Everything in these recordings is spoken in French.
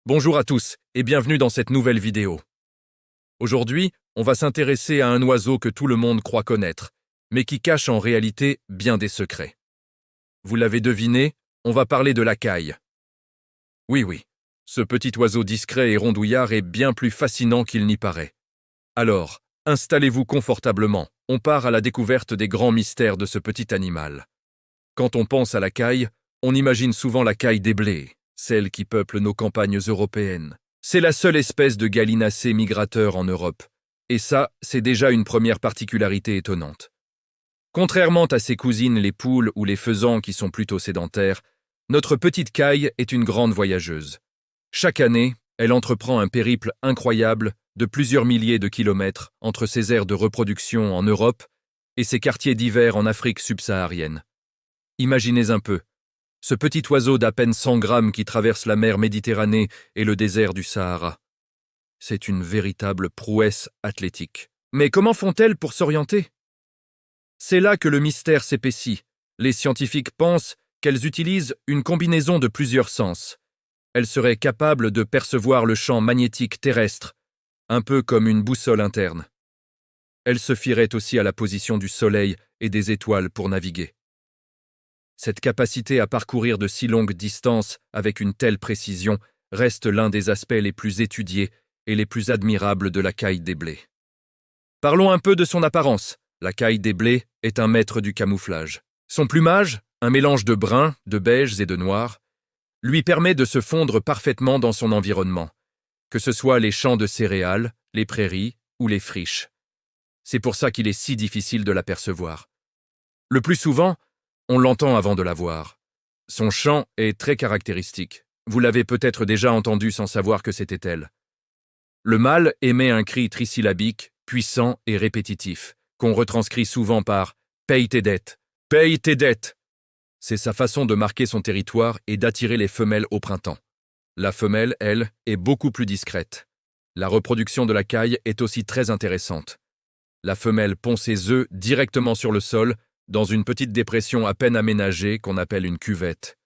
Bonjour à tous et bienvenue dans cette nouvelle vidéo. Aujourd'hui, on va s'intéresser à un oiseau que tout le monde croit connaître, mais qui cache en réalité bien des secrets. Vous l'avez deviné, on va parler de la caille. Oui, ce petit oiseau discret et rondouillard est bien plus fascinant qu'il n'y paraît. Alors, installez-vous confortablement, on part à la découverte des grands mystères de ce petit animal. Quand on pense à la caille, on imagine souvent la caille des blés, celle qui peuple nos campagnes européennes. C'est la seule espèce de gallinacé migrateur en Europe. Et ça, c'est déjà une première particularité étonnante. Contrairement à ses cousines les poules ou les faisans qui sont plutôt sédentaires, notre petite caille est une grande voyageuse. Chaque année, elle entreprend un périple incroyable de plusieurs milliers de kilomètres entre ses aires de reproduction en Europe et ses quartiers d'hiver en Afrique subsaharienne. Imaginez un peu. Ce petit oiseau d'à peine 100 grammes qui traverse la mer Méditerranée et le désert du Sahara. C'est une véritable prouesse athlétique. Mais comment font-elles pour s'orienter? C'est là que le mystère s'épaissit. Les scientifiques pensent qu'elles utilisent une combinaison de plusieurs sens. Elles seraient capables de percevoir le champ magnétique terrestre, un peu comme une boussole interne. Elles se fieraient aussi à la position du soleil et des étoiles pour naviguer. Cette capacité à parcourir de si longues distances avec une telle précision reste l'un des aspects les plus étudiés et les plus admirables de la caille des blés. Parlons un peu de son apparence. La caille des blés est un maître du camouflage. Son plumage, un mélange de brun, de beige et de noir, lui permet de se fondre parfaitement dans son environnement, que ce soit les champs de céréales, les prairies ou les friches. C'est pour ça qu'il est si difficile de l'apercevoir. Le plus souvent, on l'entend avant de la voir. Son chant est très caractéristique. Vous l'avez peut-être déjà entendu sans savoir que c'était elle. Le mâle émet un cri trisyllabique, puissant et répétitif, qu'on retranscrit souvent par « paye tes dettes »,« paye tes dettes ». C'est sa façon de marquer son territoire et d'attirer les femelles au printemps. La femelle, elle, est beaucoup plus discrète. La reproduction de la caille est aussi très intéressante. La femelle pond ses œufs directement sur le sol, dans une petite dépression à peine aménagée qu'on appelle une cuvette.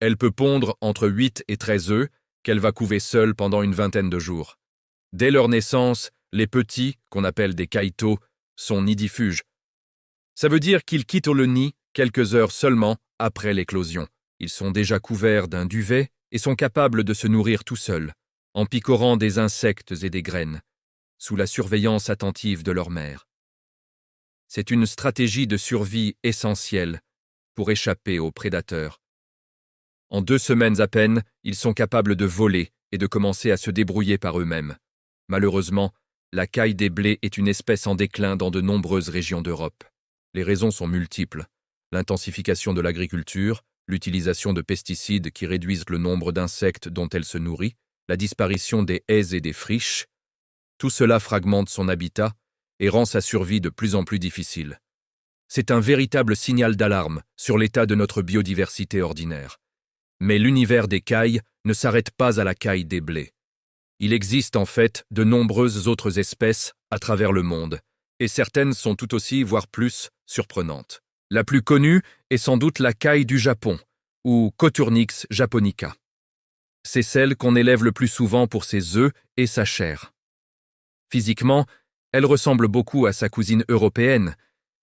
Elle peut pondre entre 8 et 13 œufs qu'elle va couver seule pendant une vingtaine de jours. Dès leur naissance, les petits, qu'on appelle des cailleteaux, sont nidifuges. Ça veut dire qu'ils quittent le nid quelques heures seulement après l'éclosion. Ils sont déjà couverts d'un duvet et sont capables de se nourrir tout seuls, en picorant des insectes et des graines, sous la surveillance attentive de leur mère. C'est une stratégie de survie essentielle pour échapper aux prédateurs. En 2 semaines à peine, ils sont capables de voler et de commencer à se débrouiller par eux-mêmes. Malheureusement, la caille des blés est une espèce en déclin dans de nombreuses régions d'Europe. Les raisons sont multiples. L'intensification de l'agriculture, l'utilisation de pesticides qui réduisent le nombre d'insectes dont elle se nourrit, la disparition des haies et des friches, tout cela fragmente son habitat et rend sa survie de plus en plus difficile. C'est un véritable signal d'alarme sur l'état de notre biodiversité ordinaire. Mais l'univers des cailles ne s'arrête pas à la caille des blés. Il existe en fait de nombreuses autres espèces à travers le monde, et certaines sont tout aussi, voire plus, surprenantes. La plus connue est sans doute la caille du Japon, ou Coturnix japonica. C'est celle qu'on élève le plus souvent pour ses œufs et sa chair. Physiquement, elle ressemble beaucoup à sa cousine européenne,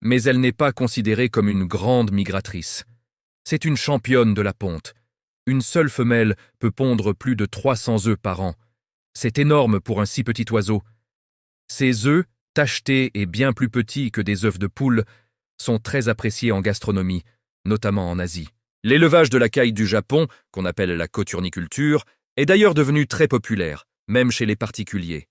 mais elle n'est pas considérée comme une grande migratrice. C'est une championne de la ponte. Une seule femelle peut pondre plus de 300 œufs par an. C'est énorme pour un si petit oiseau. Ces œufs, tachetés et bien plus petits que des œufs de poule, sont très appréciés en gastronomie, notamment en Asie. L'élevage de la caille du Japon, qu'on appelle la coturniculture, est d'ailleurs devenu très populaire, même chez les particuliers.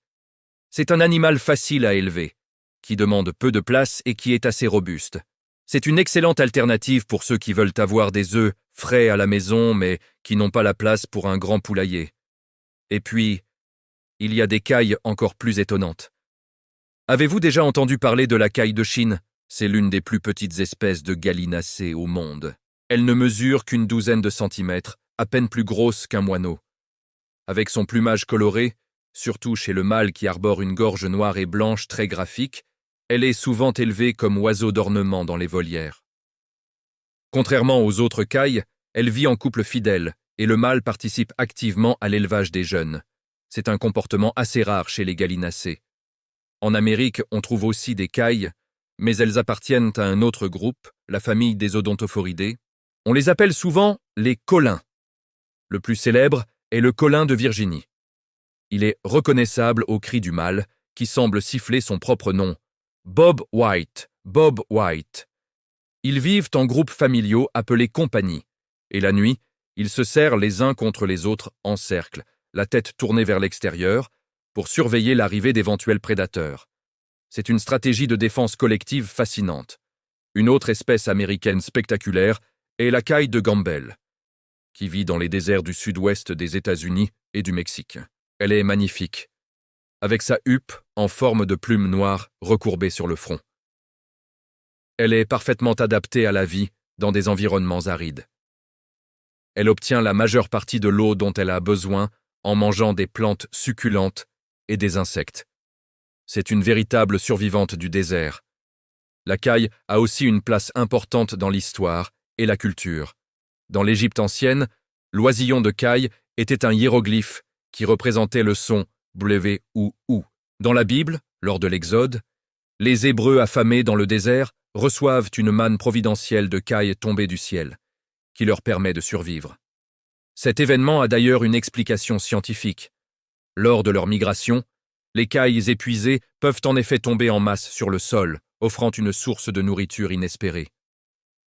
C'est un animal facile à élever, qui demande peu de place et qui est assez robuste. C'est une excellente alternative pour ceux qui veulent avoir des œufs frais à la maison mais qui n'ont pas la place pour un grand poulailler. Et puis, il y a des cailles encore plus étonnantes. Avez-vous déjà entendu parler de la caille de Chine? C'est l'une des plus petites espèces de gallinacés au monde. Elle ne mesure qu'une douzaine de centimètres, à peine plus grosse qu'un moineau. Avec son plumage coloré, surtout chez le mâle qui arbore une gorge noire et blanche très graphique, elle est souvent élevée comme oiseau d'ornement dans les volières. Contrairement aux autres cailles, elle vit en couple fidèle et le mâle participe activement à l'élevage des jeunes. C'est un comportement assez rare chez les gallinacés. En Amérique, on trouve aussi des cailles, mais elles appartiennent à un autre groupe, la famille des Odontophoridae. On les appelle souvent les colins. Le plus célèbre est le colin de Virginie. Il est reconnaissable au cri du mâle, qui semble siffler son propre nom. Bob White, Bob White. Ils vivent en groupes familiaux appelés compagnies, et la nuit, ils se serrent les uns contre les autres en cercle, la tête tournée vers l'extérieur, pour surveiller l'arrivée d'éventuels prédateurs. C'est une stratégie de défense collective fascinante. Une autre espèce américaine spectaculaire est la caille de Gambel, qui vit dans les déserts du sud-ouest des États-Unis et du Mexique. Elle est magnifique, avec sa huppe en forme de plume noire recourbée sur le front. Elle est parfaitement adaptée à la vie dans des environnements arides. Elle obtient la majeure partie de l'eau dont elle a besoin en mangeant des plantes succulentes et des insectes. C'est une véritable survivante du désert. La caille a aussi une place importante dans l'histoire et la culture. Dans l'Égypte ancienne, l'oisillon de caille était un hiéroglyphe qui représentait le son W ou OU. Dans la Bible, lors de l'Exode, les Hébreux affamés dans le désert reçoivent une manne providentielle de caille tombée du ciel, qui leur permet de survivre. Cet événement a d'ailleurs une explication scientifique. Lors de leur migration, les cailles épuisées peuvent en effet tomber en masse sur le sol, offrant une source de nourriture inespérée.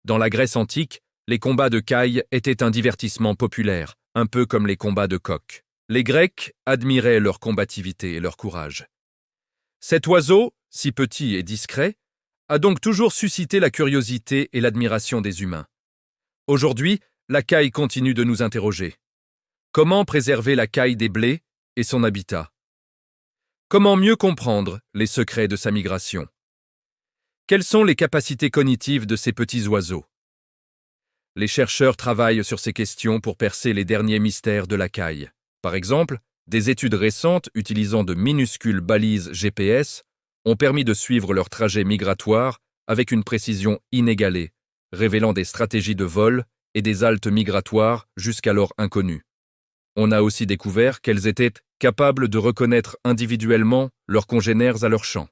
Dans la Grèce antique, les combats de cailles étaient un divertissement populaire, un peu comme les combats de coqs. Les Grecs admiraient leur combativité et leur courage. Cet oiseau, si petit et discret, a donc toujours suscité la curiosité et l'admiration des humains. Aujourd'hui, la caille continue de nous interroger. Comment préserver la caille des blés et son habitat? Comment mieux comprendre les secrets de sa migration? Quelles sont les capacités cognitives de ces petits oiseaux? Les chercheurs travaillent sur ces questions pour percer les derniers mystères de la caille. Par exemple, des études récentes utilisant de minuscules balises GPS ont permis de suivre leur trajet migratoire avec une précision inégalée, révélant des stratégies de vol et des haltes migratoires jusqu'alors inconnues. On a aussi découvert qu'elles étaient capables de reconnaître individuellement leurs congénères à leur champ.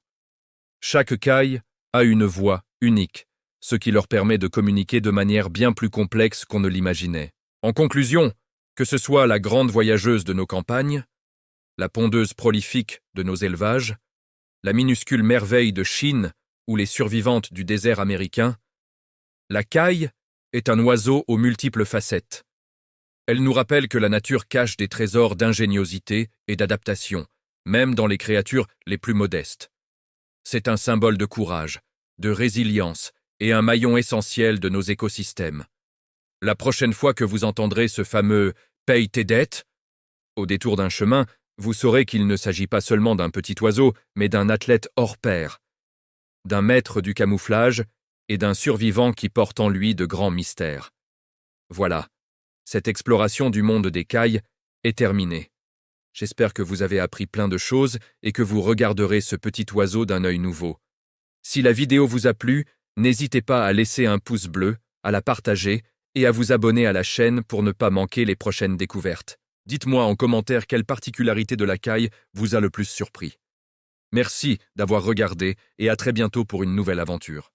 Chaque caille a une voix unique, ce qui leur permet de communiquer de manière bien plus complexe qu'on ne l'imaginait. En conclusion, que ce soit la grande voyageuse de nos campagnes, la pondeuse prolifique de nos élevages, la minuscule merveille de Chine ou les survivantes du désert américain, la caille est un oiseau aux multiples facettes. Elle nous rappelle que la nature cache des trésors d'ingéniosité et d'adaptation, même dans les créatures les plus modestes. C'est un symbole de courage, de résilience et un maillon essentiel de nos écosystèmes. La prochaine fois que vous entendrez ce fameux « paye tes dettes », au détour d'un chemin, vous saurez qu'il ne s'agit pas seulement d'un petit oiseau, mais d'un athlète hors pair, d'un maître du camouflage et d'un survivant qui porte en lui de grands mystères. Voilà, cette exploration du monde des cailles est terminée. J'espère que vous avez appris plein de choses et que vous regarderez ce petit oiseau d'un œil nouveau. Si la vidéo vous a plu, n'hésitez pas à laisser un pouce bleu, à la partager et à vous abonner à la chaîne pour ne pas manquer les prochaines découvertes. Dites-moi en commentaire quelle particularité de la caille vous a le plus surpris. Merci d'avoir regardé et à très bientôt pour une nouvelle aventure.